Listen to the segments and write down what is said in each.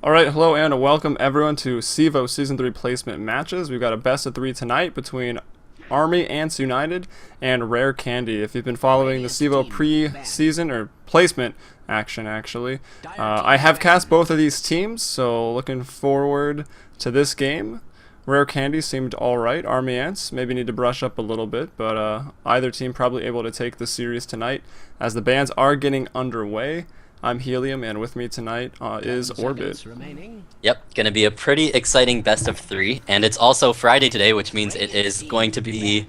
Alright, hello and welcome everyone to CEVO Season 3 placement matches. We've got a best of 3 tonight between Army Ants United and Rare Candy. If you've been following the CEVO pre-season or placement action actually, I have cast both of these teams, so looking forward to this game. Rare Candy seemed alright. Army Ants maybe need to brush up a little bit, but either team probably able to take the series tonight as the bans are getting underway. I'm Helium, and with me tonight is Orbit. Yep, gonna be a pretty exciting best of 3, and it's also Friday today, which means it is going to be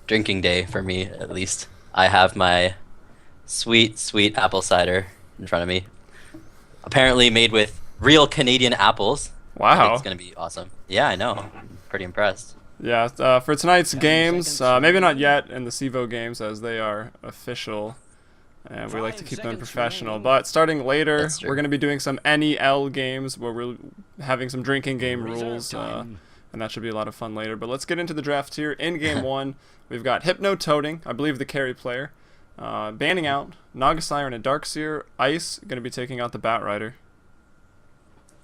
drinking day for me, at least. I have my sweet, sweet apple cider in front of me. Apparently made with real Canadian apples. I think Wow. it's gonna be awesome. Yeah, I know. I'm pretty impressed. Yeah, for tonight's games, maybe not yet in the CEVO games as they are official. And we like to keep them professional. But starting later, we're going to be doing some NEL games where we're having some drinking game rules. And that should be a lot of fun later. But let's get into the draft here. In game 1, we've got Hypno Toting, I believe the carry player. Banning out Naga Siren and Darkseer. Ice going to be taking out the Bat Rider.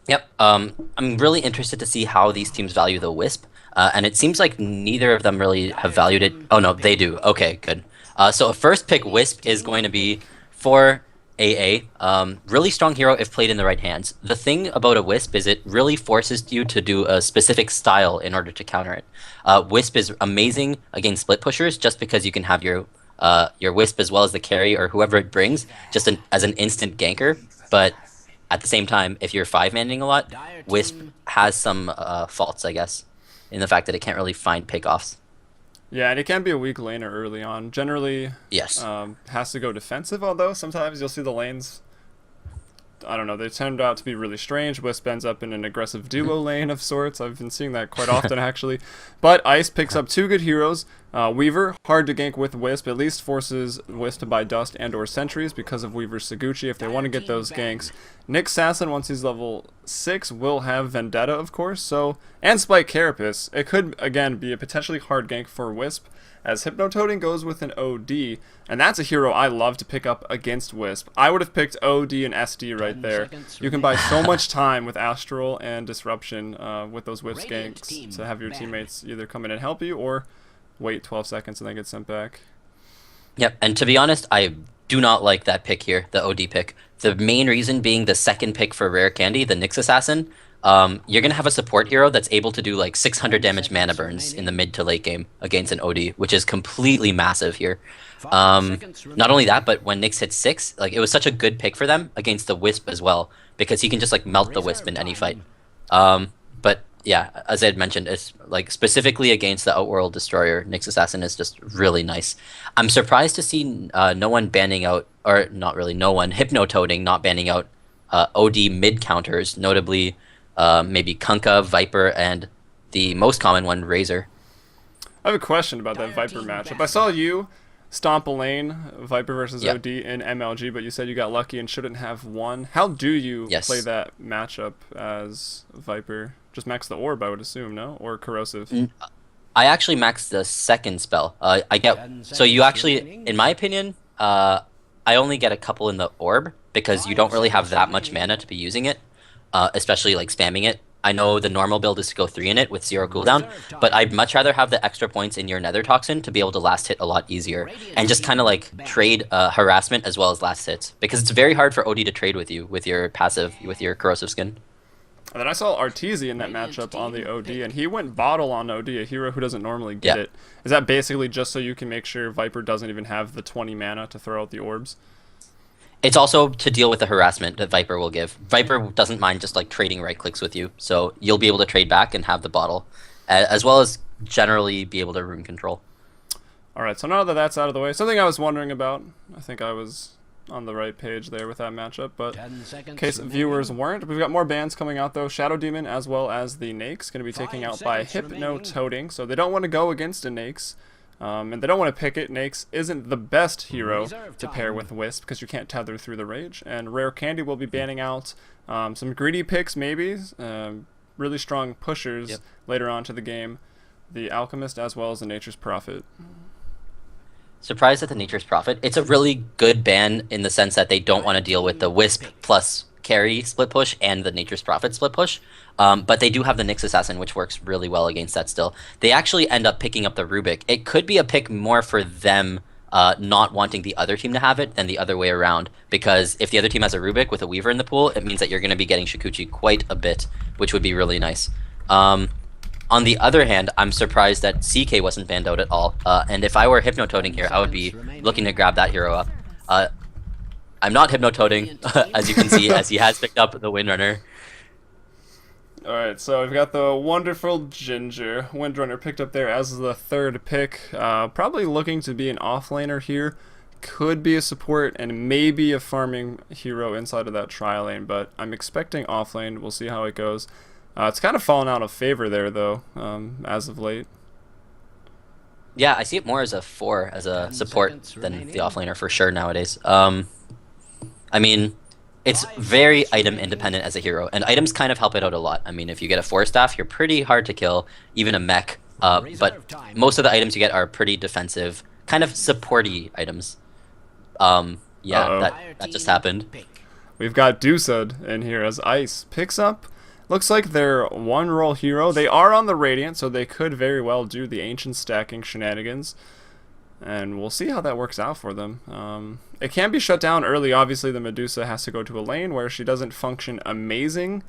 Yep, I'm really interested to see how these teams value the Wisp. And it seems like neither of them really have valued it. Oh no, they do. Okay, good. So a first pick Wisp is going to be for AA. Really strong hero if played in the right hands. The thing about a Wisp is it really forces you to do a specific style in order to counter it. Wisp is amazing against split pushers just because you can have your Wisp as well as the carry or whoever it brings just as an instant ganker. But at the same time, if you're 5-manning a lot, Wisp has some faults, I guess, in the fact that it can't really find pickoffs. Yeah, and it can be a weak laner early on. Generally, Yes. has to go defensive, although sometimes you'll see the lanes, I don't know, they turned out to be really strange. Wisp ends up in an aggressive duo lane of sorts. I've been seeing that quite often, actually. But Ice picks up 2 good heroes. Weaver, hard to gank with Wisp, at least forces Wisp to buy Dust and or Sentries because of Weaver's Saguchi if they want to get those ganks. Nick Sasson, once he's level 6, will have Vendetta, of course, so and Spike Carapace. It could, again, be a potentially hard gank for Wisp, as Hypnototing goes with an OD, and that's a hero I love to pick up against Wisp. I would have picked OD and SD right there. You can buy so much time with Astral and Disruption with those Wisp ganks to have your teammates either come in and help you or wait 12 seconds and then get sent back. Yep, and to be honest, I do not like that pick here, the OD pick. The main reason being the second pick for Rare Candy, the Nyx Assassin. You're going to have a support hero that's able to do like 600 damage mana burns in the mid to late game against an OD, which is completely massive here. Not only that, but when Nyx hits 6, like it was such a good pick for them against the Wisp as well, because he can just like melt the Wisp in any fight. But yeah, as I had mentioned, it's like specifically against the Outworld Destroyer, Nyx Assassin is just really nice. I'm surprised to see no one banning out, or not really no one, Hypnototing not banning out OD mid counters, notably maybe Kunkka, Viper, and the most common one, Razor. I have a question about that Viper matchup. I saw you stomp a lane, Viper versus OD in MLG, but you said you got lucky and shouldn't have won. How do you play that matchup as Viper? Just max the orb, I would assume, no? Or corrosive? I actually maxed the second spell. I get so you actually, in my opinion, I only get a couple in the orb because you don't really have that much mana to be using it, especially like spamming it. I know the normal build is to go 3 in it with 0 cooldown, but I'd much rather have the extra points in your Nether Toxin to be able to last hit a lot easier and just kind of like trade harassment as well as last hits, because it's very hard for OD to trade with you with your passive, with your corrosive skin. And then I saw Arteezy in that matchup on the OD, and he went bottle on OD, a hero who doesn't normally get it. Is that basically just so you can make sure Viper doesn't even have the 20 mana to throw out the orbs? It's also to deal with the harassment that Viper will give. Viper doesn't mind just like trading right clicks with you, so you'll be able to trade back and have the bottle, as well as generally be able to rune control. Alright, so now that that's out of the way, something I was wondering about, I think I was on the right page there with that matchup, but in case viewers weren't, we've got more bans coming out though. Shadow Demon as well as the Nakes going to be taken out by Hypnototing, so they don't want to go against a Nakes, and they don't want to pick it. Nakes isn't the best hero to pair with Wisp because you can't tether through the rage, and Rare Candy will be banning out some greedy picks maybe, really strong pushers later on to the game, the Alchemist as well as the Nature's Prophet. Surprised at the Nature's Prophet. It's a really good ban in the sense that they don't want to deal with the Wisp plus carry split push and the Nature's Prophet split push. But they do have the Nyx Assassin, which works really well against that still. They actually end up picking up the Rubik. It could be a pick more for them not wanting the other team to have it than the other way around. Because if the other team has a Rubik with a Weaver in the pool, it means that you're going to be getting Shikuchi quite a bit, which would be really nice. On the other hand, I'm surprised that CK wasn't banned out at all. And if I were Hypnotoading here, I would be looking to grab that hero up. I'm not Hypnotoading, as you can see, as he has picked up the Windrunner. Alright, so we've got the wonderful Ginger. Windrunner picked up there as the third pick. Probably looking to be an offlaner here. Could be a support and maybe a farming hero inside of that tri lane, but I'm expecting offlane. We'll see how it goes. It's kind of fallen out of favor there, though, as of late. Yeah, I see it more as a 4, as a support than the offlaner for sure nowadays. I mean, it's very item independent as a hero, and items kind of help it out a lot. I mean, if you get a 4 staff, you're pretty hard to kill, even a mech. But most of the items you get are pretty defensive, kind of supporty items. Yeah, that just happened. We've got Dusud in here as Ice picks up. Looks like they're one-roll hero. They are on the Radiant, so they could very well do the Ancient stacking shenanigans. And we'll see how that works out for them. It can be shut down early. Obviously, the Medusa has to go to a lane where she doesn't function amazing.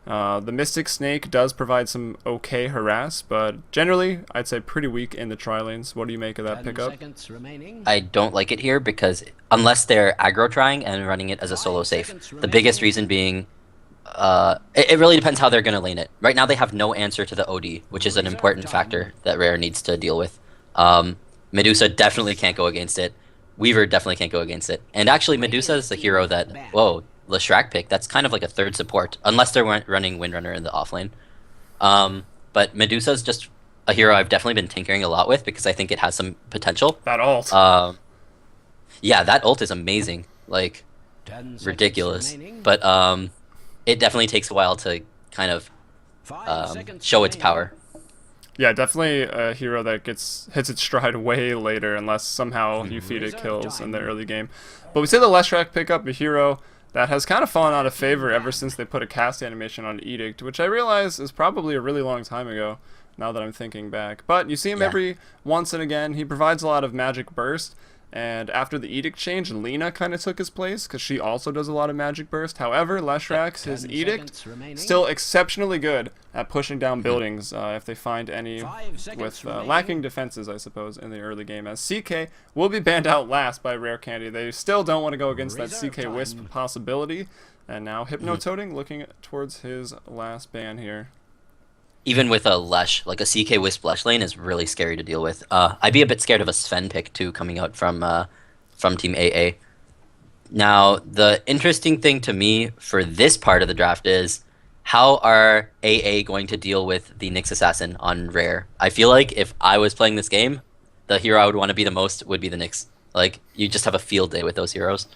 The Mystic Snake does provide some okay harass, but generally, I'd say pretty weak in the tri-lanes. What do you make of that pickup? I don't like it here because unless they're aggro trying and running it as a solo safe, the biggest reason being it really depends how they're going to lane it. Right now they have no answer to the OD, which is an important factor that Rare needs to deal with. Medusa definitely can't go against it. Weaver definitely can't go against it. And actually Medusa is the hero that, whoa, Leshrac pick, that's kind of like a third support, unless they're running Windrunner in the offlane. But Medusa is just a hero I've definitely been tinkering a lot with because I think it has some potential. That ult. Yeah, that ult is amazing. Like, ridiculous. But it definitely takes a while to kind of show its power. Yeah, definitely a hero that hits its stride way later unless somehow you feed it kills in the early game. But we say the Leshrac pick up a hero that has kind of fallen out of favor ever since they put a cast animation on Edict, which I realize is probably a really long time ago, now that I'm thinking back. But you see him every once and again. He provides a lot of magic burst, and after the Edict change, Lena kind of took his place, because she also does a lot of magic burst. However, Leshrac, his Edict, still exceptionally good at pushing down buildings if they find any with lacking defenses, I suppose, in the early game, as CK will be banned out last by Rare Candy. They still don't want to go against that CK Wisp possibility, and now Hypnotoading looking towards his last ban here. Even with a Lesh, like a CK Wisp Lesh lane is really scary to deal with. I'd be a bit scared of a Sven pick too coming out from Team AA. Now, the interesting thing to me for this part of the draft is how are AA going to deal with the Nyx Assassin on Rare? I feel like if I was playing this game, the hero I would want to be the most would be the Nyx. Like, you just have a field day with those heroes.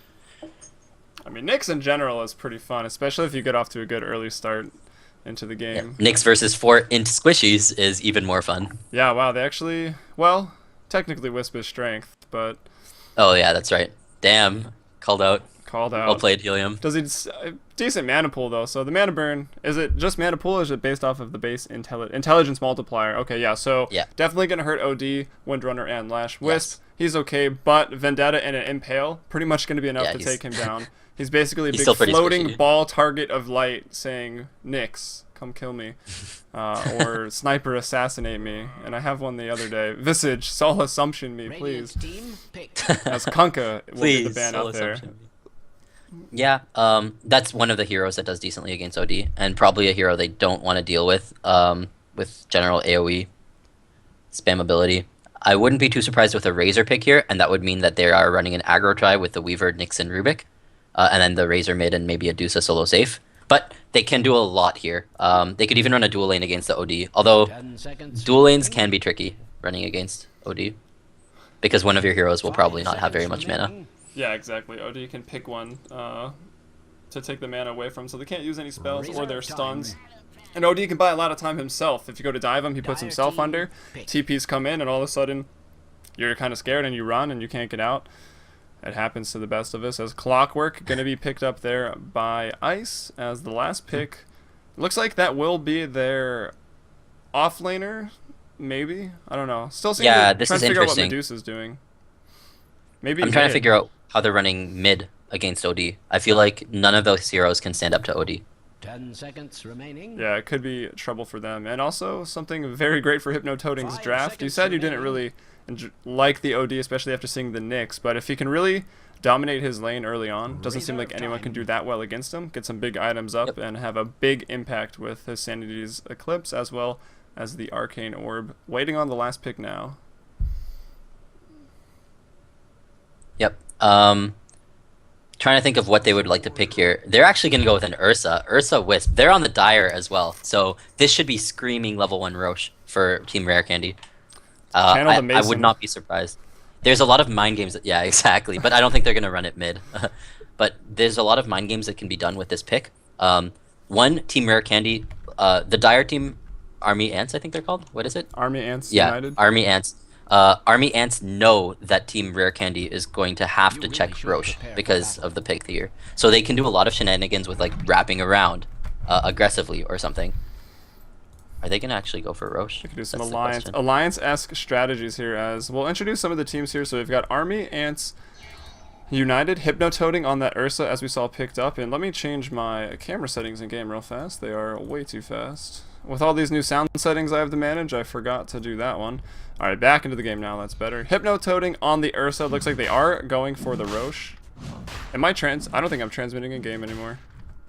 I mean, Nyx in general is pretty fun, especially if you get off to a good early start into the game. Yeah. Nyx versus 4 int squishies is even more fun. Yeah, wow, they actually, well, technically Wisp is strength, but... Oh yeah, that's right. Damn, called out. Called out. Well played, Helium. Does he, decent mana pool though, so the mana burn, is it just mana pool or is it based off of the base intelligence multiplier? Okay, yeah, so definitely gonna hurt OD, Windrunner, and Lash. Wisp, he's okay, but Vendetta and an Impale, pretty much gonna be enough to take him down. He's basically a big floating ball target of light saying, Nyx, come kill me. Or Sniper assassinate me. And I have one the other day. Visage, Sol Assumption me, please. As Kunkka will get the ban out there. Yeah, that's one of the heroes that does decently against OD, and probably a hero they don't want to deal with general AoE spamability. I wouldn't be too surprised with a Razor pick here, and that would mean that they are running an aggro try with the Weaver, Nyx, and Rubik. And then the Razor mid and maybe a Dusa solo safe. But they can do a lot here. They could even run a dual lane against the OD. Although, dual lanes can be tricky running against OD. Because one of your heroes will probably not have very much mana. Yeah, exactly. OD can pick one to take the mana away from, so they can't use any spells or their stuns. And OD can buy a lot of time himself. If you go to dive him, he puts himself under. TPs come in, and all of a sudden, you're kind of scared and you run and you can't get out. It happens to the best of us. As Clockwork going to be picked up there by Ice as the last pick. Looks like that will be their offlaner, maybe. I don't know. Still seeing Yeah, to this trying is to figure out what interesting. Medusa's doing. Maybe I'm trying to mid. figure out how they're running mid against OD. I feel like none of those heroes can stand up to OD. 10 seconds remaining. Yeah, it could be trouble for them. And also something very great for Hypnotoading's 5 draft. You seconds said you didn't remaining. really like the OD, especially after seeing the Nyx, but if he can really dominate his lane early on, doesn't seem like anyone can do that well against him, get some big items up, Yep. and have a big impact with his Sanity's Eclipse as well as the Arcane Orb. Waiting on the last pick now. Yep. Trying to think of what they would like to pick here. They're actually going to go with an Ursa Wisp. They're on the Dire as well, so this should be screaming level 1 Roche for Team Rare Candy. Channel the I Mason. would not be surprised. There's a lot of mind games that, yeah, exactly, but I don't think they're going to run it mid. But there's a lot of mind games that can be done with this pick. One, Team Rare Candy, the Dire team, Army Ants, I think they're called. What is it? Army Ants Yeah, United. Army Ants. Army Ants know that Team Rare Candy is going to have to check Roche because of the pick here. So they can do a lot of shenanigans with like wrapping around aggressively or something. Are they going to actually go for Roche? We could do some That's the question. alliance-esque strategies here as we'll introduce some of the teams here. So we've got Army Ants United, Hypnotoading on that Ursa as we saw picked up. And let me change my camera settings in game real fast. They are way too fast. With all these new sound settings I have to manage, I forgot to do that one. Alright, back into the game now, that's better. Hypnotoading on the Ursa. Looks like they are going for the Roche. I don't think I'm transmitting in game anymore.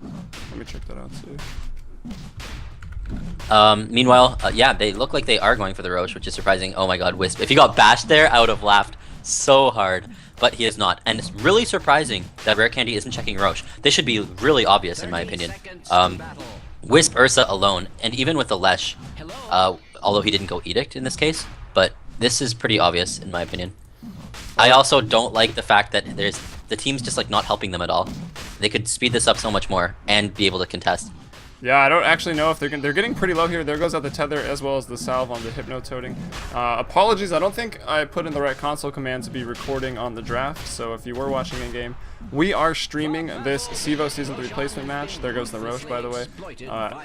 Let me check that out too. Meanwhile, yeah, they look like they are going for the Roche, which is surprising. Oh my god, Wisp. If he got bashed there, I would have laughed so hard. But he is not. And it's really surprising that Rare Candy isn't checking Roche. This should be really obvious in my opinion. Wisp Ursa alone, and even with the Lesh, although he didn't go Edict in this case, but this is pretty obvious in my opinion. I also don't like the fact that the team's just like not helping them at all. They could speed this up so much more and be able to contest. Yeah, I don't actually know if they're getting pretty low here. There goes out the tether as well as the salve on the Hypnotoading. Apologies, I don't think I put in the right console command to be recording on the draft, so if you were watching in game, we are streaming this CEVO Season 3 placement match. There goes the Roche, by the way.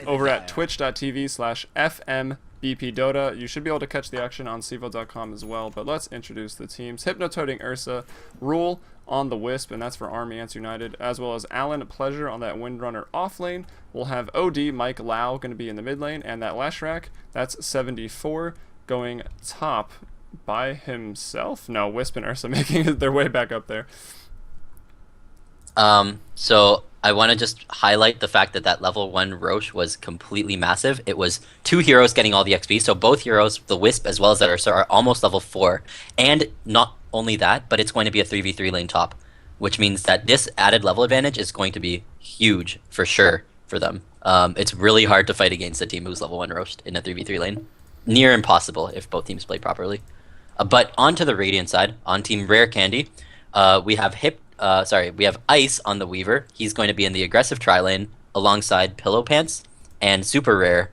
Over at twitch.tv/FMBPDota. You should be able to catch the action on CEVO.com as well, but let's introduce the teams. Hypnotoading Ursa, Rule on the Wisp, and that's for Army Ants United, as well as Alan Pleasure on that Windrunner off lane. We'll have OD Mike Lau going to be in the mid lane, and that Lashrak, that's 74, going top by himself. No, Wisp and Ursa making their way back up there. So I want to just highlight the fact that that level 1 Roche was completely massive. It was 2 heroes getting all the XP, so both heroes, the Wisp as well as that Ursa, are almost level 4. And not only that, but it's going to be a 3v3 lane top, which means that this added level advantage is going to be huge for sure for them. It's really hard to fight against a team who's level 1 Roche in a 3v3 lane. Near impossible if both teams play properly. But onto the Radiant side, on Team Rare Candy, we have Ice on the Weaver. He's going to be in the aggressive tri lane alongside Pillow Pants and Super Rare.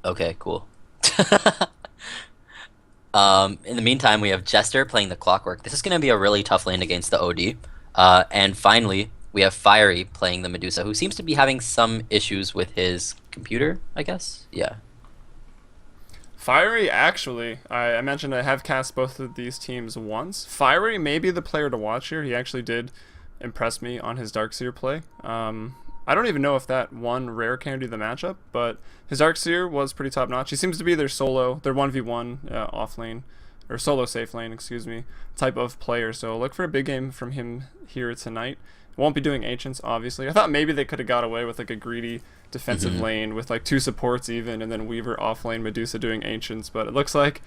Okay, cool. In the meantime, we have Jester playing the Clockwork. This is going to be a really tough lane against the OD. And finally, we have Fiery playing the Medusa, who seems to be having some issues with his computer, I guess. Yeah. Fiery, actually, I mentioned I have cast both of these teams once. Fiery may be the player to watch here. He actually did impress me on his Darkseer play. I don't even know if that won Rare Candy the matchup, but his Darkseer was pretty top-notch. He seems to be their 1v1 off lane, or solo safe lane, excuse me, type of player. So look for a big game from him here tonight. Won't be doing Ancients, obviously. I thought maybe they could have got away with like a greedy defensive lane with like 2 supports even, and then Weaver off lane, Medusa doing Ancients, but it looks like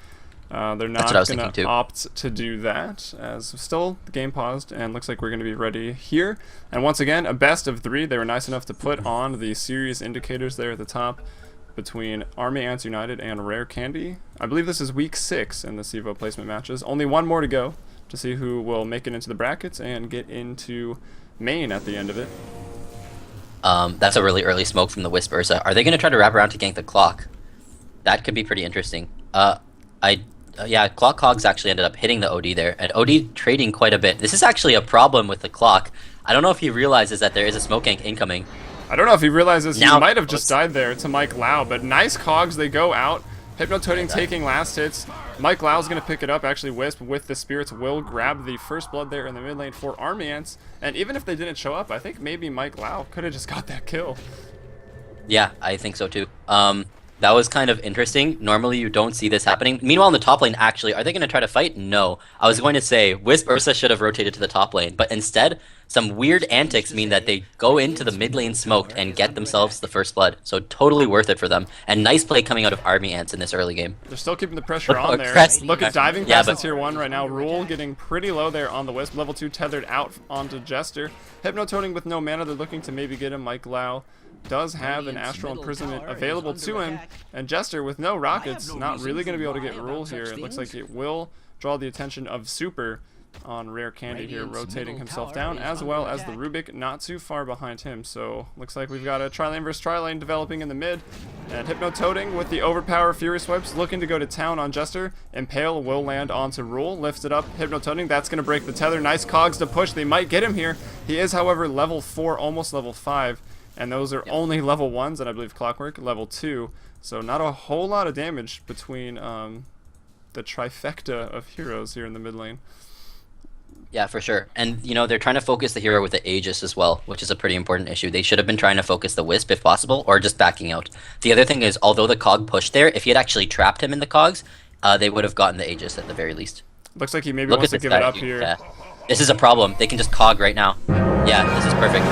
they're not going to opt to do that, as still the game paused, and looks like we're going to be ready here. And once again, a best of 3. They were nice enough to put on the series indicators there at the top between Army Ants United and Rare Candy. I believe this is week 6 in the CEVO placement matches. Only one more to go to see who will make it into the brackets and get into main at the end of it. That's a really early smoke from the Wisp Ursa. Are they going to try to wrap around to gank the clock? That could be pretty interesting. I yeah, Clock Hogs actually ended up hitting the OD there, and OD trading quite a bit. This is actually a problem with the Clock. I don't know if he realizes that there is a smoke gank incoming. I don't know if he realizes Now- he might have just died there to Mike Lau, but nice cogs, they go out. Hypnotoading taking last hits. Mike Lau's going to pick it up, actually Wisp with the Spirits will grab the first blood there in the mid lane for Army Ants. And even if they didn't show up, I think maybe Mike Lau could have just got that kill. Yeah, I think so too. That was kind of interesting. Normally you don't see this happening. Meanwhile, in the top lane, actually, are they going to try to fight? No. I was going to say, Wisp Ursa should have rotated to the top lane, but instead, some weird antics mean that they go into the mid lane smoked and get themselves the first blood. So totally worth it for them. And nice play coming out of Army Ants in this early game. They're still keeping the pressure Look, on there. Crest- Look at diving Yeah, past but- the tier 1 right now. Rule getting pretty low there on the Wisp. Level 2 tethered out onto Jester. Hypnotoading with no mana. They're looking to maybe get him. Mike Lau does have an Astral Imprisonment available to him. And Jester with no rockets, not really going to be able to get Rule here. It looks like it will draw the attention of Super on Rare Candy here, rotating himself down, as well as the Rubik not too far behind him. So looks like we've got a tri-lane versus tri-lane developing in the mid. And Hypnotoading with the Overpower Fury Swipes looking to go to town on Jester. Impale will land onto Rule, lifted up Hypnotoading. That's going to break the tether. Nice cogs to push. They might get him here. He is, however, level 4, almost level 5. And those are only level 1s, and I believe Clockwork, level 2. So not a whole lot of damage between the trifecta of heroes here in the mid lane. Yeah, for sure. And, you know, they're trying to focus the hero with the Aegis as well, which is a pretty important issue. They should have been trying to focus the Wisp if possible, or just backing out. The other thing is, although the Cog pushed there, if he had actually trapped him in the Cogs, they would have gotten the Aegis at the very least. Looks like he maybe Look wants at to this give it guy. up here. Yeah. This is a problem. They can just Cog right now. Yeah, this is perfect.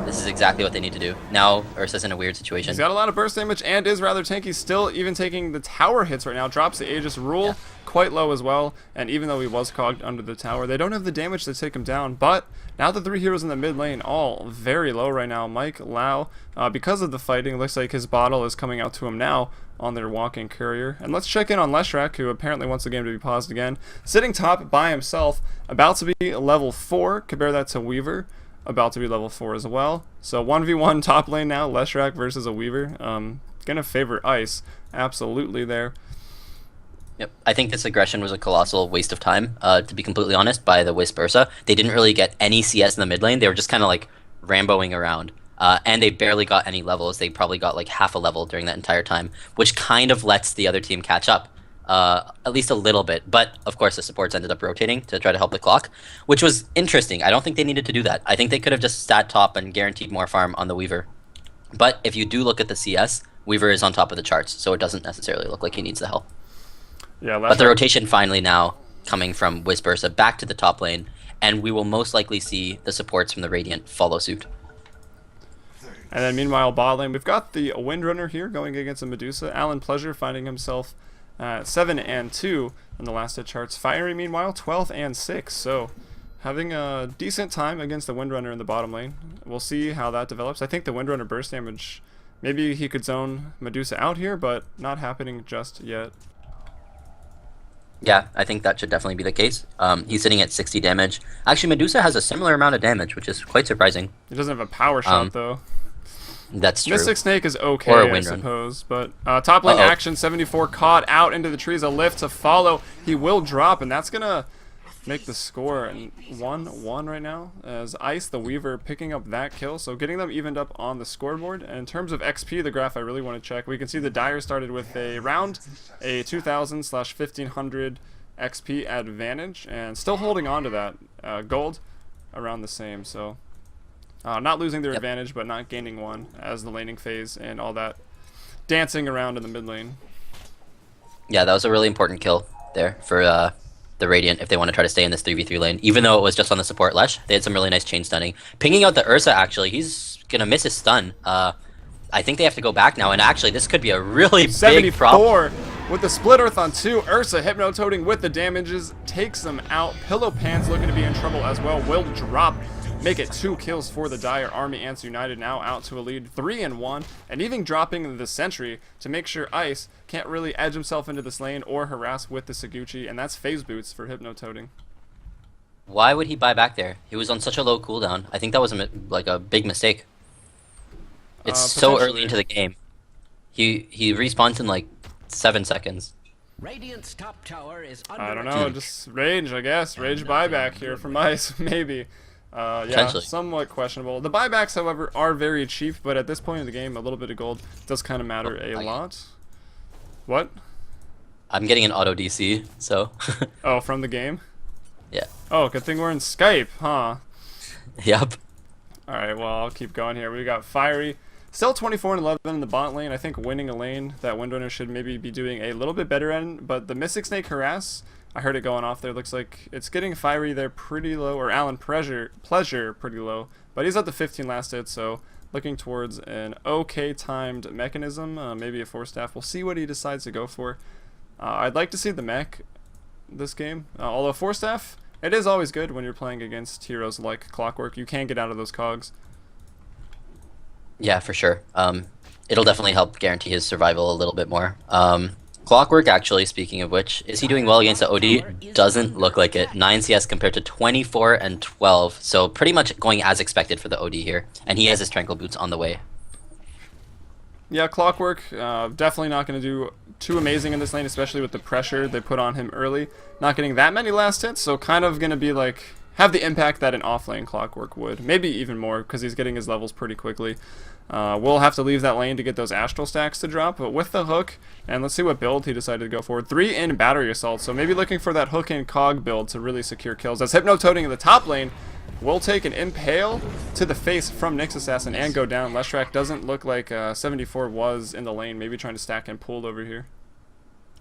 This is exactly what they need to do. Now, Ursa's in a weird situation. He's got a lot of burst damage and is rather tanky. Still even taking the tower hits right now. Drops the Aegis. Rule quite low as well. And even though he was cogged under the tower, they don't have the damage to take him down. But now the 3 heroes in the mid lane all very low right now. Mike Lau, because of the fighting, looks like his bottle is coming out to him now on their walking courier. And let's check in on Leshrac, who apparently wants the game to be paused again. Sitting top by himself, about to be level 4. Compare that to Weaver, about to be level 4 as well. So 1v1 top lane now, Leshrac versus a Weaver. Gonna favor Ice, absolutely there. Yep, I think this aggression was a colossal waste of time, to be completely honest, by the Wisp Ursa. They didn't really get any CS in the mid lane. They were just kind of like Ramboing around. And they barely got any levels. They probably got like half a level during that entire time, which kind of lets the other team catch up. At least a little bit. But, of course, the supports ended up rotating to try to help the Clock, which was interesting. I don't think they needed to do that. I think they could have just sat top and guaranteed more farm on the Weaver. But if you do look at the CS, Weaver is on top of the charts, so it doesn't necessarily look like he needs the help. Yeah, But the rotation finally now coming from Wisp Ursa back to the top lane, and we will most likely see the supports from the Radiant follow suit. And then meanwhile, bot lane, we've got the Windrunner here going against a Medusa. Alan Pleasure finding himself 7 and 2 in the last hit charts. Fiery, meanwhile, 12 and 6. So having a decent time against the Windrunner in the bottom lane. We'll see how that develops. I think the Windrunner burst damage, maybe he could zone Medusa out here, but not happening just yet. Yeah, I think that should definitely be the case. He's sitting at 60 damage. Actually, Medusa has a similar amount of damage, which is quite surprising. He doesn't have a power shot, though. That's true. Mystic Snake is okay, Or a I wind run. suppose. But top lane Uh-oh. action, 74 caught out into the trees. A lift to follow. He will drop, and that's going to make the score 1-1 right now. As Ice, the Weaver, picking up that kill. So getting them evened up on the scoreboard. And in terms of XP, the graph I really want to check. We can see the Dire started with around a 2,000/1,500 XP advantage. And still holding on to that. Gold around the same, so... not losing their advantage, but not gaining one as the laning phase and all that dancing around in the mid lane. Yeah, that was a really important kill there for the Radiant if they want to try to stay in this 3v3 lane. Even though it was just on the support Lesh, they had some really nice chain stunning. Pinging out the Ursa, actually, he's going to miss his stun. I think they have to go back now, and actually this could be a really big problem. 74 with the split earth on 2. Ursa Hypnotoading with the damages, takes them out. Pillow Pants looking to be in trouble as well, will drop. Make it 2 kills for the Dire. Army Ants United now out to a lead 3-1, and even dropping the Sentry to make sure Ice can't really edge himself into this lane or harass with the Saguchi, and that's phase boots for Hypnotoading. Why would he buy back there? He was on such a low cooldown. I think that was like a big mistake. It's so early into the game. He respawns in like 7 seconds. Radiant's top tower is under I don't know, attack. just rage, I guess. Rage Nothing buyback here good from with Ice, maybe. Yeah, Potentially. somewhat questionable. The buybacks, however, are very cheap, but at this point in the game, a little bit of gold does kind of matter a lot. What? I'm getting an auto DC, so Oh, from the game? yeah. Oh, good thing we're in Skype, huh? Yep. Alright, well, I'll keep going here. We got Fiery. Still 24 and 11 in the bot lane. I think winning a lane that Windrunner should maybe be doing a little bit better in, but the Mystic Snake Harass, I heard it going off there. Looks like it's getting Fiery there pretty low, or Alan Pleasure pretty low, but he's at the 15 last hit, so looking towards an okay timed mechanism, maybe a 4-staff. We'll see what he decides to go for. I'd like to see the mech this game, although 4-staff, it is always good when you're playing against heroes like Clockwork. You can get out of those cogs. Yeah, for sure. It'll definitely help guarantee his survival a little bit more. Clockwork, actually, speaking of which, is he doing well against the OD? Doesn't look like it. 9 CS compared to 24 and 12, so pretty much going as expected for the OD here. And he has his Tranquil Boots on the way. Yeah, Clockwork, definitely not going to do too amazing in this lane, especially with the pressure they put on him early. Not getting that many last hits, so kind of going to be like, have the impact that an off-lane Clockwork would. Maybe even more, because he's getting his levels pretty quickly. We'll have to leave that lane to get those Astral stacks to drop, but with the hook, and let's see what build he decided to go for. 3 in Battery Assault, so maybe looking for that hook in cog build to really secure kills. As Hypno-Toading in the top lane will take an Impale to the face from Nyx Assassin and go down. Leshrac doesn't look like 74 was in the lane, maybe trying to stack and pull over here.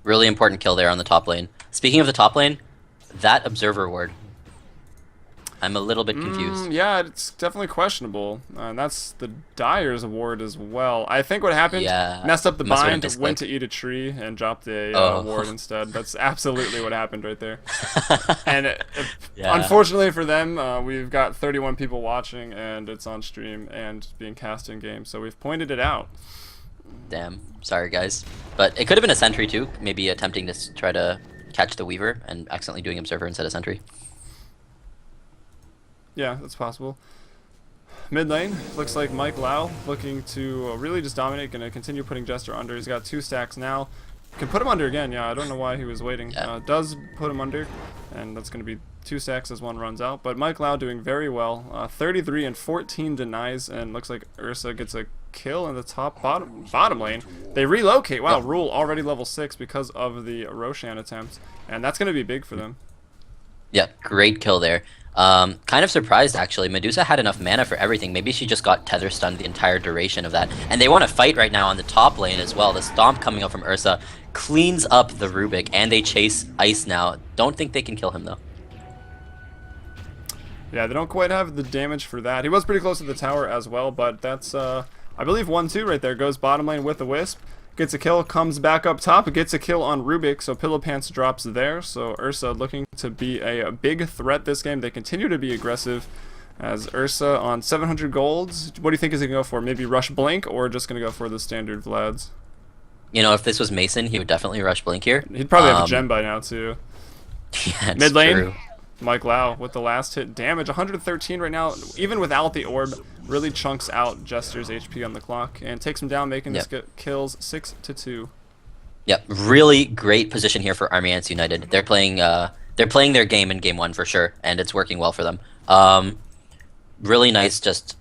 Really important kill there on the top lane. Speaking of the top lane, that Observer Ward. I'm a little bit confused. Yeah, it's definitely questionable. And that's the Dyer's ward as well. I think what happened, Yeah, messed up the must have been bind, a went misclick. to eat a tree, and dropped a Oh. ward instead. That's absolutely what happened right there. And Yeah. unfortunately for them, we've got 31 people watching, and it's on stream and being cast in game, so we've pointed it out. Damn. Sorry, guys. But it could have been a sentry, too. Maybe attempting to try to catch the Weaver and accidentally doing Observer instead of sentry. Yeah, that's possible. Mid lane, looks like Mike Lau looking to really just dominate, going to continue putting Jester under. He's got 2 stacks now. Can put him under again, yeah, I don't know why he was waiting. Yeah. Does put him under, and that's going to be 2 stacks as one runs out. But Mike Lau doing very well. 33 and 14 denies, and looks like Ursa gets a kill in the bottom lane. They relocate. Wow, Rule already level 6 because of the Roshan attempt, and that's going to be big for them. Yeah, great kill there. Kind of surprised, actually. Medusa had enough mana for everything. Maybe she just got tether stunned the entire duration of that. And they want to fight right now on the top lane as well. The Stomp coming up from Ursa cleans up the Rubik, and they chase Ice now. Don't think they can kill him, though. Yeah, they don't quite have the damage for that. He was pretty close to the tower as well, but that's, I believe 1-2 right there. Goes bottom lane with the Wisp. Gets a kill, comes back up top, gets a kill on Rubik, so Pillow Pants drops there. So Ursa looking to be a big threat this game. They continue to be aggressive as Ursa on 700 golds. What do you think is he going to go for? Maybe rush Blink or just going to go for the standard Vlads? You know, if this was Mason, he would definitely rush Blink here. He'd probably have a gem by now too. Yeah, it's Mid lane, true. Mike Lau with the last hit damage, 113 right now. Even without the orb, really chunks out Jester's HP on the clock and takes him down, making this kills 6-2. Yep, really great position here for Army Ants United. They're playing their game in game 1 for sure, and it's working well for them. Really nice. Just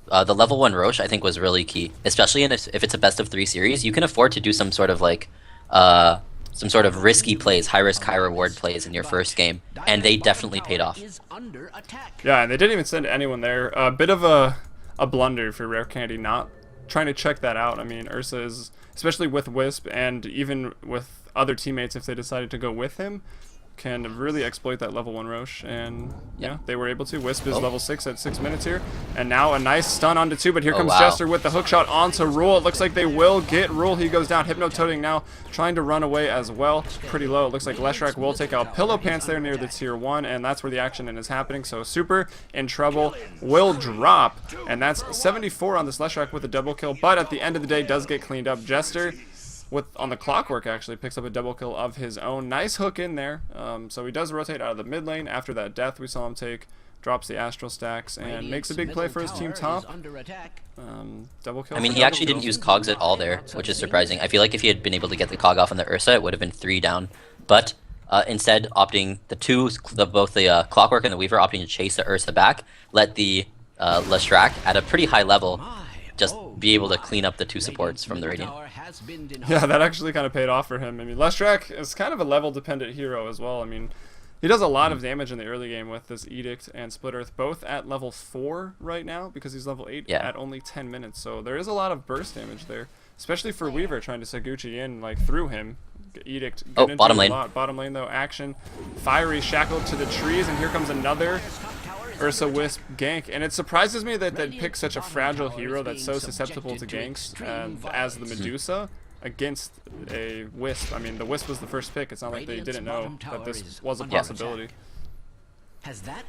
the level 1 Roche I think was really key, especially if it's a best of 3 series. You can afford to do some sort of like some sort of risky plays, high risk, high reward plays in your first game, and they definitely paid off. Yeah, and they didn't even send anyone there. A bit of a blunder for Rare Candy not trying to check that out. I mean, Ursa is, especially with Wisp and even with other teammates, if they decided to go with him, can really exploit that level 1 Roche, and yeah, they were able to. Wisp is level 6 at 6 minutes here, and now a nice stun onto 2, but here comes Jester with the hook shot onto Rule. It looks like they will get Rule. He goes down. Hypno-Toading now trying to run away as well. Pretty low. It looks like Leshrac will take out Pillow Pants there near the tier 1, and that's where the action is happening. So Super in trouble, will drop, and that's 74 on this Leshrac with a double kill, but at the end of the day does get cleaned up. Jester on the Clockwork actually picks up a double kill of his own. Nice hook in there. So he does rotate out of the mid lane after that death we saw him take. drops the Astral stacks, and makes a big play for his team top. Double kill. I mean, for he actually double didn't kills. use cogs at all there, which is surprising. I feel like if he had been able to get the cog off on the Ursa, it would have been 3 down. But instead, opting both the Clockwork and the Weaver opting to chase the Ursa back, let the Lestrak at a pretty high level just be able to clean up the 2 supports from the Radiant. Yeah, that actually kind of paid off for him. I mean, Lestrak is kind of a level-dependent hero as well. I mean, he does a lot of damage in the early game with this Edict and Split Earth, both at level 4 right now, because he's level 8 at only 10 minutes. So there is a lot of burst damage there, especially for Weaver trying to Saguchi in, like, through him. Edict. Oh, bottom lane. Bottom lane, though, action. Fiery shackled to the trees, and here comes another Ursa Wisp gank. And it surprises me that they pick such a fragile hero that's so susceptible to ganks as the Medusa against a Wisp. I mean, the Wisp was the first pick. It's not like they didn't know that this was a possibility.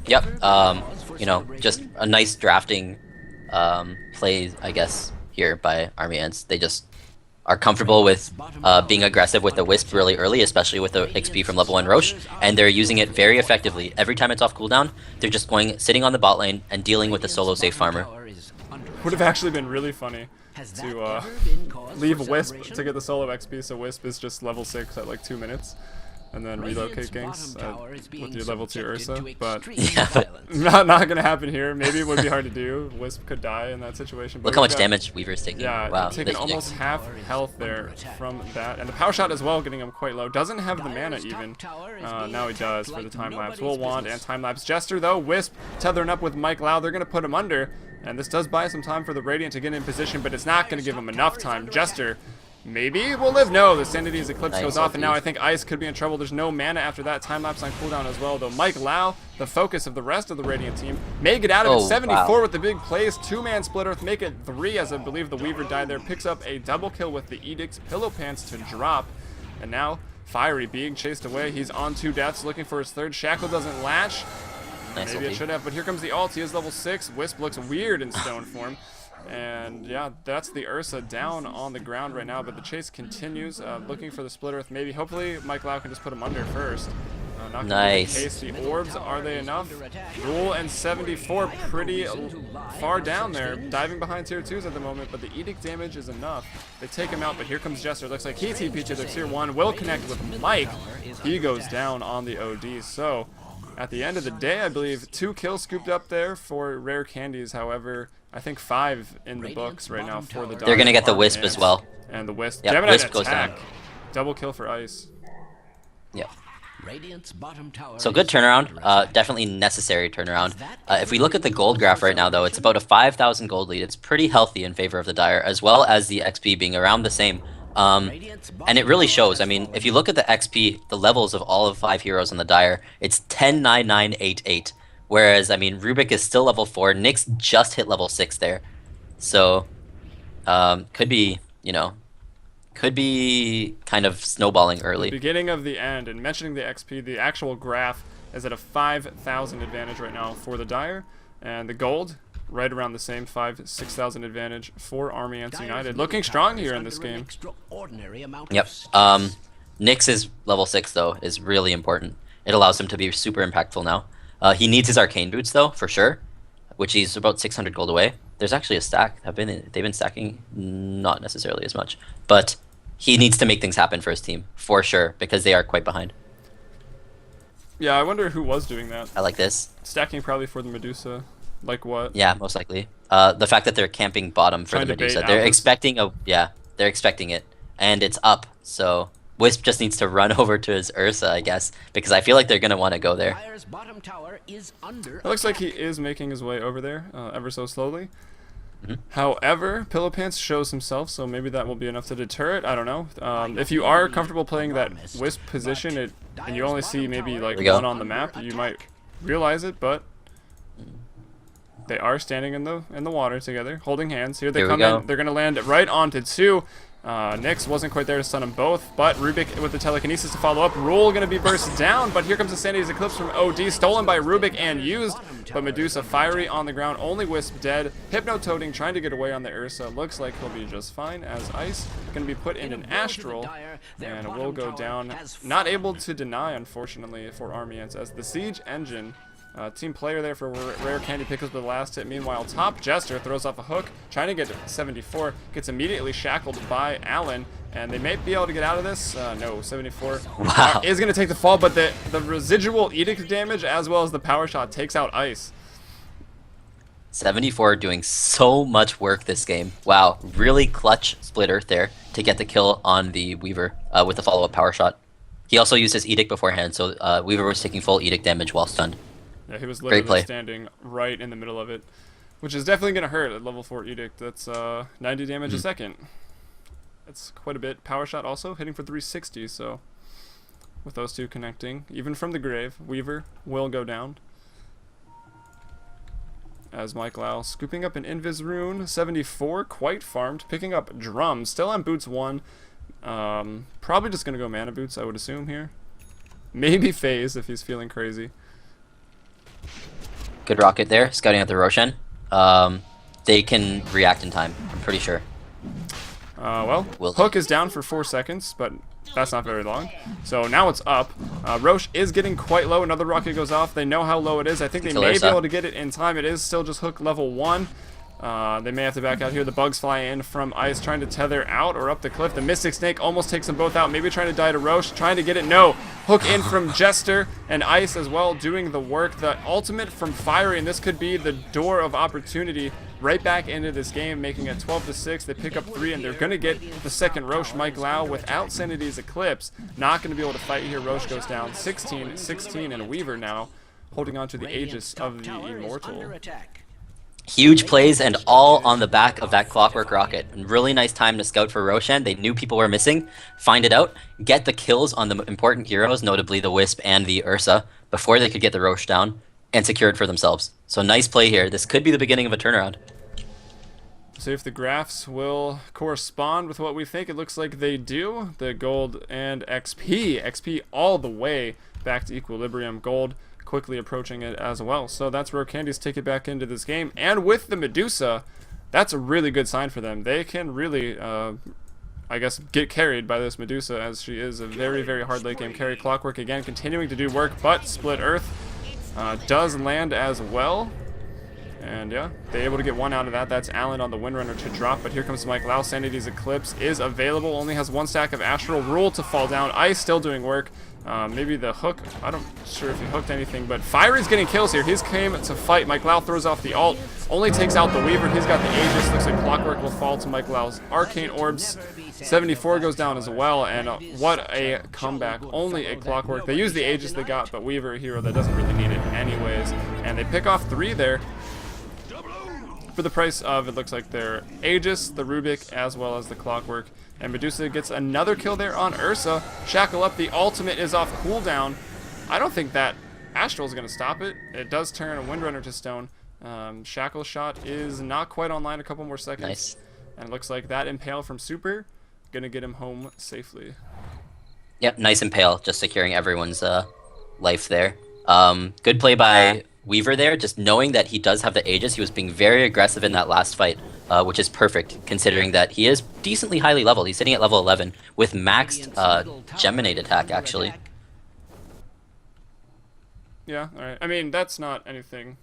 Yep. You know, just a nice drafting play, I guess, here by Army Ants. They just are comfortable with being aggressive with the Wisp really early, especially with the XP from level 1 Roche, and they're using it very effectively. Every time it's off cooldown, they're just sitting on the bot lane and dealing with the solo safe farmer. Would have actually been really funny to leave Wisp to get the solo XP, so Wisp is just level 6 at like 2 minutes, and then relocate ganks with your level 2 Ursa, but not gonna happen here. Maybe it would be hard to do. Wisp could die in that situation. But look how much damage Weaver's taking. Yeah, wow, taking almost half health there from that, and the power shot as well, getting him quite low. Doesn't have the mana even. Now he does for the time lapse. Will wand and time lapse. Jester though, Wisp tethering up with Mike Lau. They're gonna put him under, and this does buy some time for the Radiant to get in position, but it's not gonna give him enough time. Jester maybe will live. No, the Sanity's Eclipse goes off, and now I think Ice could be in trouble. There's no mana after that. Time lapse on cooldown as well, though. Mike Lau, the focus of the rest of the Radiant team, may get out of it. 74 with the big plays. 2-man Split Earth, make it 3, as I believe the Weaver died there. Picks up a double kill with the Edict. Pillow Pants to drop, and now Fiery being chased away. He's on 2 deaths, looking for his 3rd. Shackle doesn't latch. Nice. Maybe it should have, but here comes the ult. He is level 6. Wisp looks weird in stone form. And yeah, that's the Ursa down on the ground right now, but the chase continues, looking for the Split Earth. Maybe, hopefully, Mike Lau can just put him under first. Not nice. The case. The orbs, are they enough? Rule and 74 pretty far down there, diving behind tier 2s at the moment, but the Edict damage is enough. They take him out, but here comes Jester. Looks like he TP to the tier 1, will connect with Mike. He goes down on the OD, so at the end of the day, I believe 2 kills scooped up there for Rare Candies. However, I think 5 in the books right now for the They're gonna get the Wisp as well. And the Wisp. Yep, Gemini Wisp goes down. Double kill for Ice. Yep. So good turnaround. Definitely necessary turnaround. If we look at the gold graph right now, though, it's about a 5,000 gold lead. It's pretty healthy in favor of the Dire, as well as the XP being around the same. And it really shows. I mean, if you look at the XP, the levels of all of 5 heroes on the Dire, it's 10, 9, 9, 8, 8. Whereas, I mean, Rubik is still level 4. Nyx just hit level 6 there. So, could be, you know, could be kind of snowballing early. The beginning of the end, and mentioning the XP, the actual graph is at a 5,000 advantage right now for the Dire. And the gold, right around the same 6,000 advantage for Army Ants United. Looking strong here in this game. Yep. Nyx is level 6, though, is really important. It allows him to be super impactful now. He needs his arcane boots though, for sure, which he's about 600 gold away. There's actually a stack. They've been stacking, not necessarily as much, but he needs to make things happen for his team for sure, because they are quite behind. Yeah, I wonder who was doing that. I like this. Stacking probably for the Medusa. Like what? Yeah, most likely. The fact that they're camping bottom for the Medusa, they're expecting they're expecting it, and it's up. So Wisp just needs to run over to his Ursa, I guess, because I feel like they're gonna want to go there. It looks like he is making his way over there, ever so slowly. However, Pillow Pants shows himself, so maybe that will be enough to deter it. I don't know. If you are comfortable playing that Wisp position, and you only see maybe like one on the map, you might realize it. But they are standing in the water together, holding hands. Here they come in. They're gonna land right onto 2. Nyx wasn't quite there to stun them both, but Rubik with the telekinesis to follow up. Rule gonna be burst down, but here comes the Sanity's Eclipse from OD, stolen by Rubik and used, but Medusa Fiery on the ground, only Wisp dead. Hypnotoading trying to get away on the Ursa. Looks like he'll be just fine, as Ice gonna be put in an Astral, and will go down. Not able to deny, unfortunately, for Army Ants, as the Siege Engine Team player there for Rare Candy picks up the last hit. Meanwhile, Top Jester throws off a hook, trying to get to 74. Gets immediately shackled by Allen, and they may be able to get out of this. No, 74 Wow. is going to take the fall, but the residual Edict damage as well as the power shot takes out Ice. 74 doing so much work this game. Wow, really clutch split earth there to get the kill on the Weaver with the follow-up power shot. He also used his Edict beforehand, so Weaver was taking full Edict damage while stunned. Yeah, he was Great literally play. standing right in the middle of it, which is definitely going to hurt at level 4 Edict. That's 90 damage a second. That's quite a bit. Power shot also hitting for 360, so with those two connecting, even from the grave, Weaver will go down. As Mike Lau scooping up an Invis rune, 74, quite farmed, picking up drums, still on boots 1. Probably just going to go mana boots, I would assume here. Maybe phase if he's feeling crazy. Good rocket there, scouting out the Roshan. They can react in time, I'm pretty sure. Well, Will Hook is down for 4 seconds, but that's not very long. So now it's up. Roche is getting quite low. Another rocket goes off. They know how low it is. I think they may be able to get it in time. It is still just Hook level 1. They may have to back out here. The bugs fly in from Ice, trying to tether out or up the cliff. The Mystic Snake almost takes them both out. Maybe trying to die to Roche, trying to get it. No. Hook in from Jester and Ice as well, doing the work. The ultimate from Fiery, and this could be the door of opportunity right back into this game, making it 12-6. They pick up 3, and they're going to get the second Roche. Mike Lau, without Sanity's Eclipse, not going to be able to fight here. Roche goes down 16, and Weaver now holding on to the Aegis of the Immortal. Huge plays and all on the back of that Clockwork Rocket. Really nice time to scout for Roshan. They knew people were missing, find it out, get the kills on the important heroes, notably the Wisp and the Ursa, before they could get the Roche down, and secure it for themselves. So nice play here. This could be the beginning of a turnaround. See if the graphs will correspond with what we think. It looks like they do. The gold and XP all the way back to equilibrium. Gold quickly approaching it as well. So that's Rare Candy's ticket back into this game. And with the Medusa, that's a really good sign for them. They can really, I guess, get carried by this Medusa, as she is a very, very hard late game carry. Clockwork again continuing to do work, but Split Earth does land as well. And yeah, they're able to get one out of that. That's Allen on the Windrunner to drop, but here comes Mike Lau. Sanity's Eclipse is available, only has 1 stack of Astral Rule to fall down. Ice still doing work. Maybe the hook, I'm not sure if he hooked anything, but Fiery's getting kills here. He's came to fight. Mike Lau throws off the ult, only takes out the Weaver. He's got the Aegis. Looks like Clockwork will fall to Mike Lau's Arcane Orbs. 74 goes down as well, and what a comeback. Only a Clockwork. They use the Aegis they got, but Weaver, a hero that doesn't really need it anyways. And they pick off 3 there for the price of, it looks like, their Aegis, the Rubik, as well as the Clockwork. And Medusa gets another kill there on Ursa. Shackle up, the ultimate is off cooldown. I don't think that Astral is going to stop it. It does turn a Windrunner to stone. Shackle shot is not quite online, a couple more seconds. Nice. And it looks like that Impale from Super going to get him home safely. Yep, nice Impale, just securing everyone's life there. Good play by Weaver there, just knowing that he does have the Aegis. He was being very aggressive in that last fight, which is perfect, considering that he is decently highly leveled. He's sitting at level 11 with maxed Geminate attack, actually. Yeah, alright. I mean, that's not anything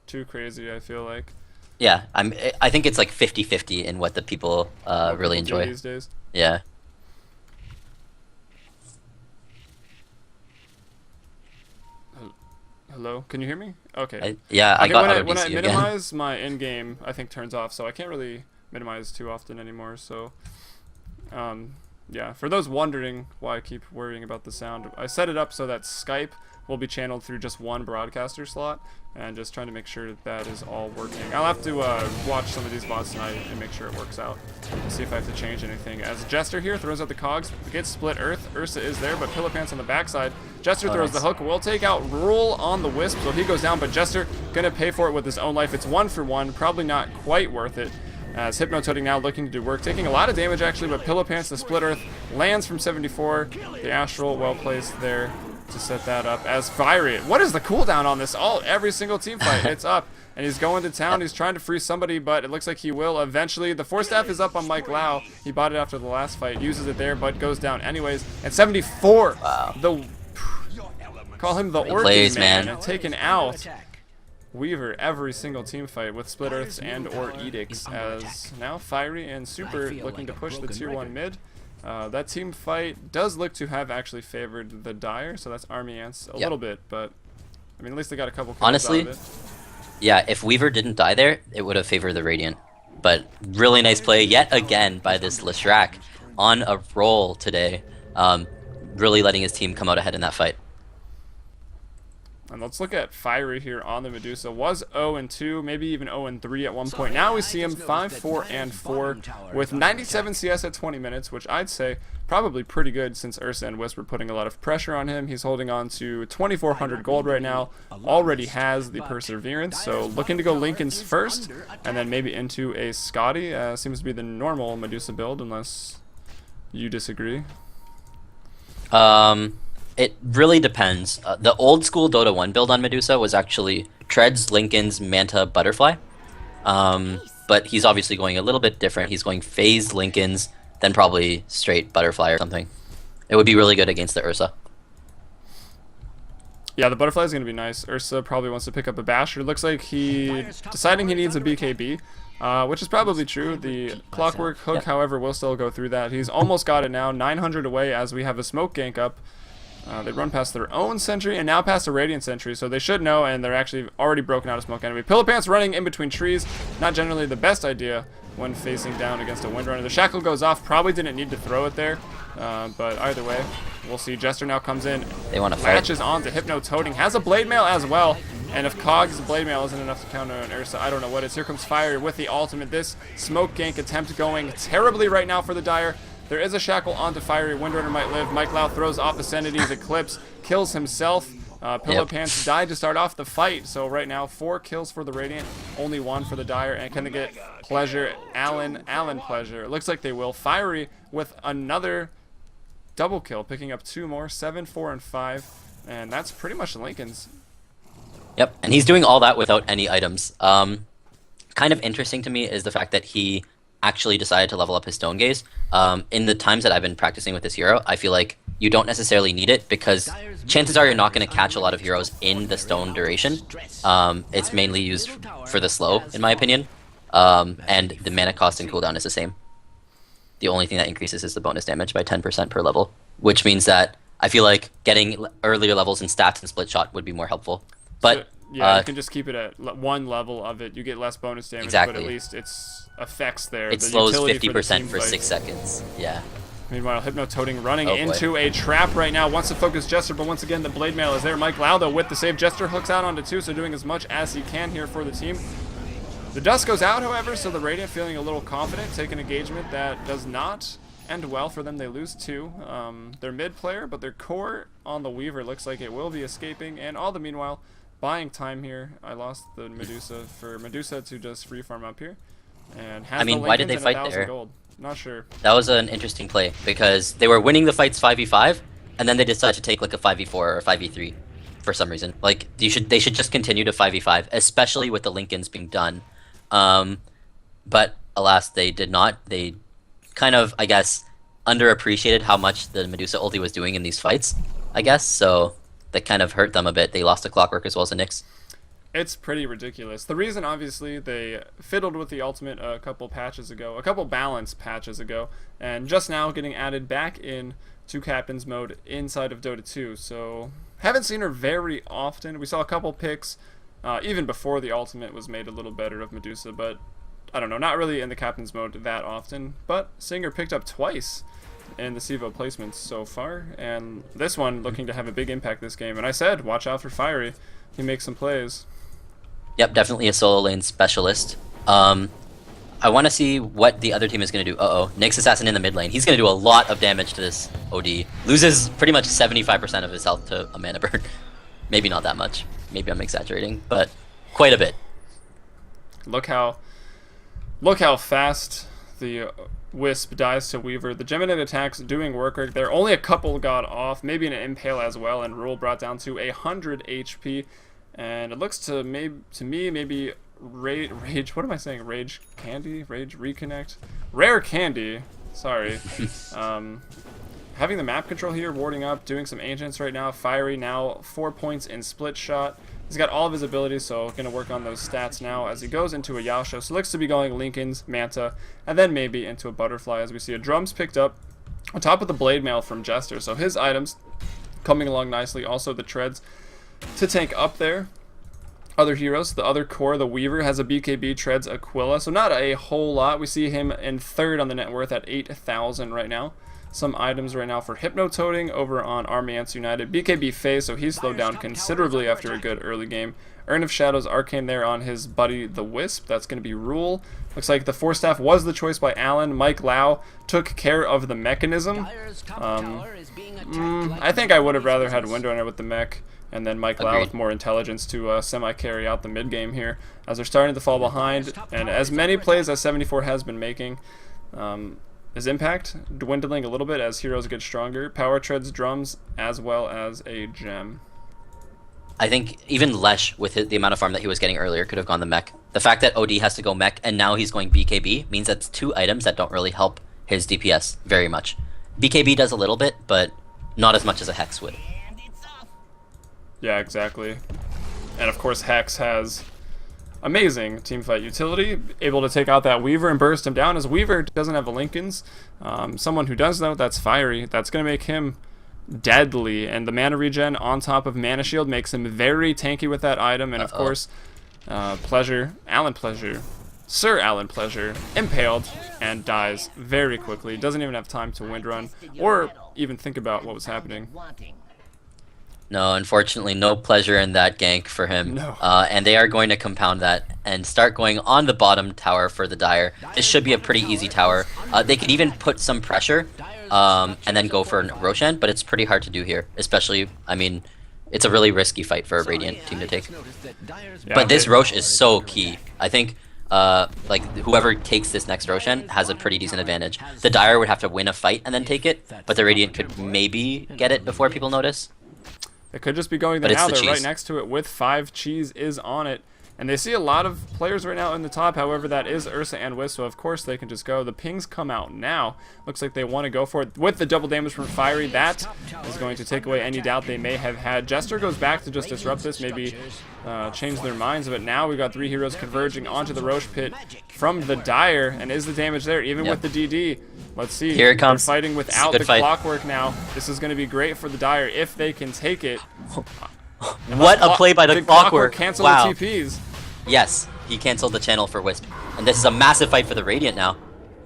too crazy, I feel like. Yeah, I think it's like 50-50 in what the people really enjoy these days. Yeah. Hello, can you hear me? Okay. I got when other when I BC again. minimize, my in-game, I think turns off, so I can't really minimize too often anymore. So, yeah, for those wondering why I keep worrying about the sound, I set it up so that Skype will be channeled through just one broadcaster slot, and just trying to make sure that that is all working. I'll have to watch some of these VODs tonight and make sure it works out. See if I have to change anything. As Jester here throws out the cogs, gets Split Earth. Ursa is there, but Pillow Pants on the backside. Jester throws the hook. Will take out Rule on the Wisp, so he goes down, but Jester gonna pay for it with his own life. It's 1 for 1, probably not quite worth it. As Hypnotoading now looking to do work, taking a lot of damage actually, but Pillow Pants, the Split Earth, lands from 74. The Astral well placed there to set that up. As Fiery, what is the cooldown on this ult? Every single team fight, it's up. And he's going to town. He's trying to free somebody, but it looks like he will eventually. The Force Staff is up on Mike Lau. He bought it after the last fight, uses it there, but goes down anyways. And 74, wow. the Call him the Great Orchid plays, Man. man. Taking out Weaver every single team fight with Split Earths and or Edicts, as now Fiery and Super looking to push the tier 1 mid. That team fight does look to have actually favored the Dire, so that's Army Ants a little bit, but I mean, at least they got a couple kills Honestly, out of it. yeah, if Weaver didn't die there, it would have favored the Radiant. But really nice play yet again by this Leshrac on a roll today. Really letting his team come out ahead in that fight. And let's look at Fiery here on the Medusa. Was 0-2, maybe even 0-3 at one point. Now we see him 5-4-4 with 97 CS at 20 minutes, which I'd say probably pretty good since Ursa and Wisp were putting a lot of pressure on him. He's holding on to 2,400 gold right now. Already has the Perseverance, so looking to go Lincoln's first, and then maybe into a Scotty. Seems to be the normal Medusa build, unless you disagree. It really depends. The old school Dota 1 build on Medusa was actually Treads, Lincoln's, Manta, Butterfly. But he's obviously going a little bit different. He's going phased Lincoln's, then probably straight Butterfly or something. It would be really good against the Ursa. Yeah, the Butterfly is going to be nice. Ursa probably wants to pick up a Basher. Looks like deciding he needs a BKB, which is probably true. The Clockwork Hook, however, will still go through that. He's almost got it now, 900 away as we have a smoke gank up. They run past their own sentry and now past a Radiant sentry, so they should know, and they're actually already broken out of smoke enemy. Pillow Pants running in between trees, not generally the best idea when facing down against a Windrunner. The Shackle goes off, probably didn't need to throw it there, but either way, we'll see. Jester now comes in, They want to fight. latches on to Hypno Toting, has a Blade Mail as well, and if Cog's Blade Mail isn't enough to counter an Ursa, I don't know what is. Here comes Fire with the ultimate. This smoke gank attempt going terribly right now for the Dire. There is a Shackle onto Fiery. Windrunner might live. Mike Lau throws off Ascendity's Eclipse, kills himself. Pillow Pants died to start off the fight. So right now, 4 kills for the Radiant, only 1 for the Dire. And can they get Pleasure? Allen Pleasure. It looks like they will. Fiery with another double kill, picking up 2 more, 7, 4, and 5. And that's pretty much Lincoln's. Yep, and he's doing all that without any items. Kind of interesting to me is the fact that he actually decided to level up his Stone Gaze. In the times that I've been practicing with this hero, I feel like you don't necessarily need it because chances are you're not going to catch a lot of heroes in the stone duration. It's mainly used for the slow, in my opinion, and the mana cost and cooldown is the same. The only thing that increases is the bonus damage by 10% per level, which means that I feel like getting earlier levels in stats and split shot would be more helpful. But so, yeah, you can just keep it at one level of it. You get less bonus damage, exactly. but at least it's effects there. It the slows utility 50% for fight. 6 seconds. Yeah. Meanwhile, Hypno Toting running Oh, boy. into a trap right now. Wants to focus Jester, but once again, the Blade Mail is there. Mike Laudo with the save. Jester hooks out onto 2, so doing as much as he can here for the team. The dust goes out, however, so the Radiant feeling a little confident, take an engagement that does not end well for them. They lose 2. They're mid player, but their core on the Weaver looks like it will be escaping, and all the meanwhile, buying time here. I lost the Medusa for Medusa to just free farm up here. And has I mean, the why did they Lincolns and fight 1,000 there? gold. Not sure. That was an interesting play because they were winning the fights 5v5 and then they decided to take like a 5v4 or a 5v3 for some reason. Like they should just continue to 5v5, especially with the Lincolns being done. But alas, they did not. They kind of, I guess, underappreciated how much the Medusa ulti was doing in these fights, I guess. So that kind of hurt them a bit. They lost to Clockwork as well as the Nyx. It's pretty ridiculous. The reason, obviously, they fiddled with the ultimate a couple balance patches ago, and just now getting added back in to Captain's mode inside of Dota 2. So, haven't seen her very often. We saw a couple picks even before the ultimate was made a little better of Medusa, but I don't know, not really in the Captain's mode that often. But seeing her picked up twice in the CEVO placements so far, and this one looking to have a big impact this game. And I said, watch out for Fiery. He makes some plays. Yep, definitely a solo lane specialist. I want to see what the other team is going to do. Nyx Assassin in the mid lane. He's going to do a lot of damage to this OD. Loses pretty much 75% of his health to a mana burn. Maybe not that much. Maybe I'm exaggerating, but quite a bit. Look how fast the Wisp dies to Weaver. The Gemini attacks doing work right there. Only a couple got off, maybe an Impale as well, and Rule brought down to 100 HP. And it looks to me maybe Rage. What am I saying? Rage Candy? Rage Reconnect? Rare Candy. Sorry. having the map control here, warding up, doing some ancients right now. Fiery now 4 points in split shot. He's got all of his abilities, so going to work on those stats now as he goes into a Yasha. So looks to be going Lincoln's, Manta, and then maybe into a Butterfly as we see a Drums picked up on top of the Blade Mail from Jester. So his items coming along nicely. Also the Treads to tank up there. Other heroes, the other core, the Weaver, has a BKB, Treads, Aquila. So not a whole lot. We see him in third on the net worth at 8,000 right now. Some items right now for Hypno Toting over on Army Ants United. BKB Phase, so he's slowed down considerably after a good early game. Urn of Shadows Arcane there on his buddy the Wisp. That's going to be Rule. Looks like the 4-staff was the choice by Allen. Mike Lau took care of the mechanism. I think I would have rather had Windrunner with the mech, and then Mike Lau with more intelligence to semi-carry out the mid-game here, as they're starting to fall behind. And as many plays as 74 has been making, his impact dwindling a little bit as heroes get stronger. Power Treads, Drums, as well as a Gem. I think even Lesh, with the amount of farm that he was getting earlier, could have gone the mech. The fact that OD has to go mech and now he's going BKB means that's 2 items that don't really help his DPS very much. BKB does a little bit, but not as much as a Hex would. Yeah, exactly. And of course Hex has amazing teamfight utility, able to take out that Weaver and burst him down, as Weaver doesn't have the Lincolns. Someone who does though, that's Fiery. That's going to make him deadly, and the mana regen on top of Mana Shield makes him very tanky with that item. And of course, Pleasure, Sir Alan Pleasure, impaled and dies very quickly. Doesn't even have time to wind run or even think about what was happening. No, unfortunately, no pleasure in that gank for him. No. And they are going to compound that and start going on the bottom tower for the Dire. This should be a pretty easy tower. They could even put some pressure and then go for Roshan, but it's pretty hard to do here. Especially, I mean, it's a really risky fight for a Radiant team to take. But this Rosh is so key. I think like whoever takes this next Roshan has a pretty decent advantage. The Dire would have to win a fight and then take it, but the Radiant could maybe get it before people notice. They could just be going there now. They're right next to it with 5. Cheese is on it. And they see a lot of players right now in the top. However, that is Ursa and Wisp, so of course they can just go. The pings come out now. Looks like they want to go for it with the double damage from Fiery. That is going to take away any doubt they may have had. Jester goes back to just disrupt this, maybe change their minds. But now we've got 3 heroes converging onto the Roche pit from the Dire. And is the damage there, even with the DD? Let's see. Here it comes. They're fighting without the clockwork now. This is going to be great for the Dire if they can take it. What a play by the clockwork. Cancel the TPs. Yes, he canceled the channel for Wisp. And this is a massive fight for the Radiant now.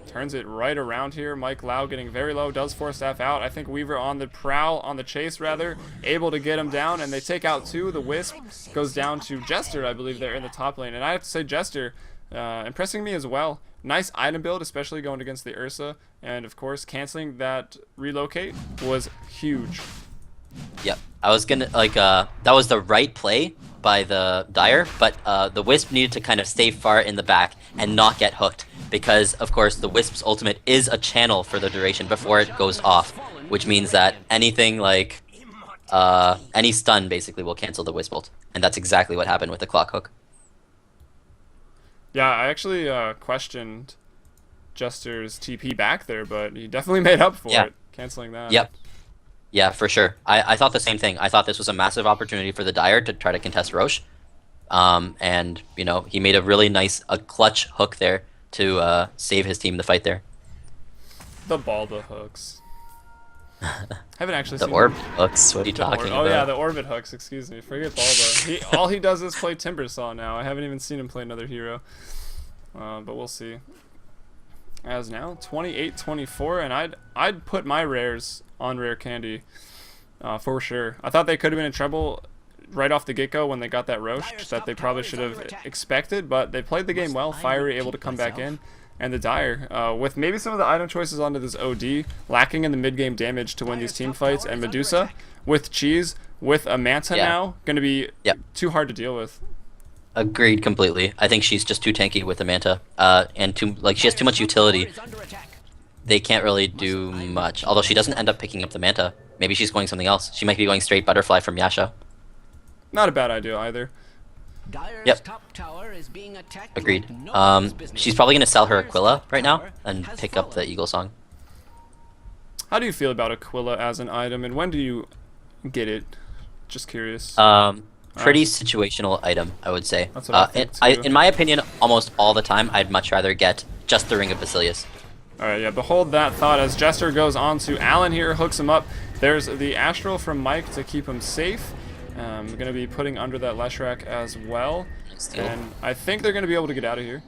Turns it right around here. Mike Lau getting very low, does 4-staff out. I think Weaver on the prowl, on the chase rather, able to get him down, and they take out 2. The Wisp goes down to Jester, I believe they're in the top lane. And I have to say Jester, impressing me as well. Nice item build, especially going against the Ursa. And of course, canceling that relocate was huge. Yep, I was gonna, like, that was the right play by the Dire, but the Wisp needed to kind of stay far in the back and not get hooked, because of course the Wisp's ultimate is a channel for the duration before it goes off, which means that anything like any stun basically will cancel the Wisp ult, and that's exactly what happened with the clock hook. Yeah, I actually questioned Jester's TP back there, but he definitely made up for it, canceling that. Yep. Yeah, for sure. I thought the same thing. I thought this was a massive opportunity for the Dire to try to contest Roche. And, you know, he made a really nice, clutch hook there to save his team the fight there. The Balba hooks. Haven't actually the seen orb hooks. What are you talking about? Oh yeah, the orbit hooks. Excuse me. Forget Balba. All he does is play Timbersaw now. I haven't even seen him play another hero. But we'll see. As now 28-24, and I'd put my rares on Rare Candy for sure. I thought they could have been in trouble right off the get-go when they got that Roche that they probably should have expected, but they played the game well. Fiery able to come back in, and the Dire with maybe some of the item choices onto this OD lacking in the mid-game damage to win these team fights, and Medusa with Cheese with a Manta now going to be too hard to deal with. Agreed completely. I think she's just too tanky with the Manta, and she has too much utility. They can't really do much. Although she doesn't end up picking up the Manta. Maybe she's going something else. She might be going straight Butterfly from Yasha. Not a bad idea either. Yep. Agreed. She's probably going to sell her Aquila right now and pick up the Eagle Song. How do you feel about Aquila as an item, and when do you get it? Just curious. Pretty situational item, I would say. That's what I think too. In my opinion, almost all the time, I'd much rather get just the Ring of Basilius. All right, yeah, behold that thought as Jester goes on to Alan here, hooks him up. There's the Astral from Mike to keep him safe. Going to be putting under that Leshrac as well. And I think they're going to be able to get out of here.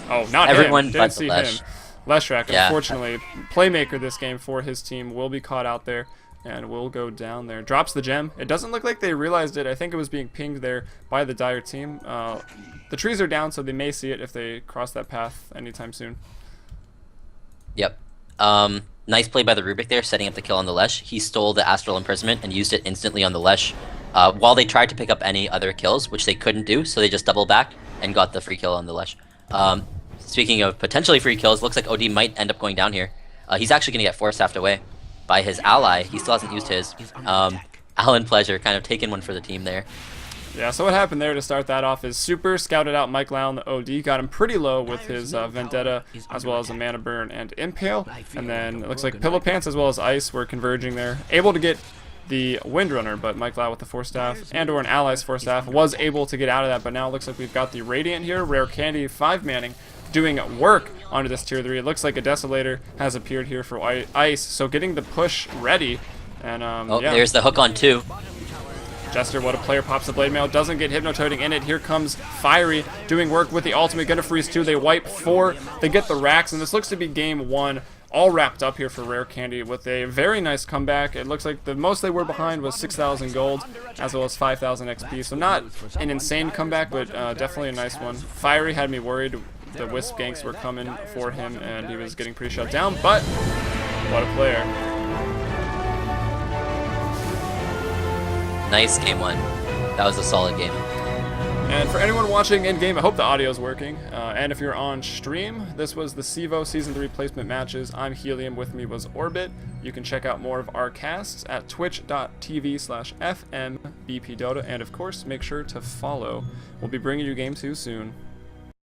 Oh, not Everyone him. but Didn't see Lesh. him. Leshrac, Yeah. unfortunately, playmaker this game for his team, will be caught out there and will go down there. Drops the gem. It doesn't look like they realized it. I think it was being pinged there by the Dire team. The trees are down, so they may see it if they cross that path anytime soon. Yep. Nice play by the Rubik there, setting up the kill on the Lesh. He stole the Astral Imprisonment and used it instantly on the Lesh while they tried to pick up any other kills, which they couldn't do, so they just double backed and got the free kill on the Lesh. Speaking of potentially free kills, looks like OD might end up going down here. He's actually going to get force-staffed away by his ally. He still hasn't used his. Alan Pleasure kind of taking one for the team there. Yeah, so what happened there to start that off is Super scouted out Mike Lau on the OD, got him pretty low with his Vendetta, as well as a Mana Burn and Impale, and then it looks like Pillow Pants as well as Ice were converging there, able to get the Windrunner, but Mike Lau with the Force Staff, and or an ally's Force Staff, was able to get out of that, but now it looks like we've got the Radiant here, Rare Candy 5-manning, doing work onto this tier 3. It looks like a Desolator has appeared here for Ice, so getting the push ready, and yeah. There's the hook on 2. Jester, what a player, pops the Blade Mail, doesn't get Hypnotoading in it. Here comes Fiery doing work with the ultimate, gonna freeze 2. They wipe 4, they get the racks, and this looks to be game 1 all wrapped up here for Rare Candy with a very nice comeback. It looks like the most they were behind was 6,000 gold as well as 5,000 XP, so not an insane comeback, but definitely a nice one. Fiery had me worried. The Wisp ganks were coming for him and he was getting pretty shut down, but what a player. Nice game 1. That was a solid game. And for anyone watching in-game, I hope the audio is working. And if you're on stream, this was the CEVO Season 3 placement matches. I'm Helium, with me was Orbit. You can check out more of our casts at twitch.tv/FMBPDota. And of course, make sure to follow. We'll be bringing you Game 2 soon.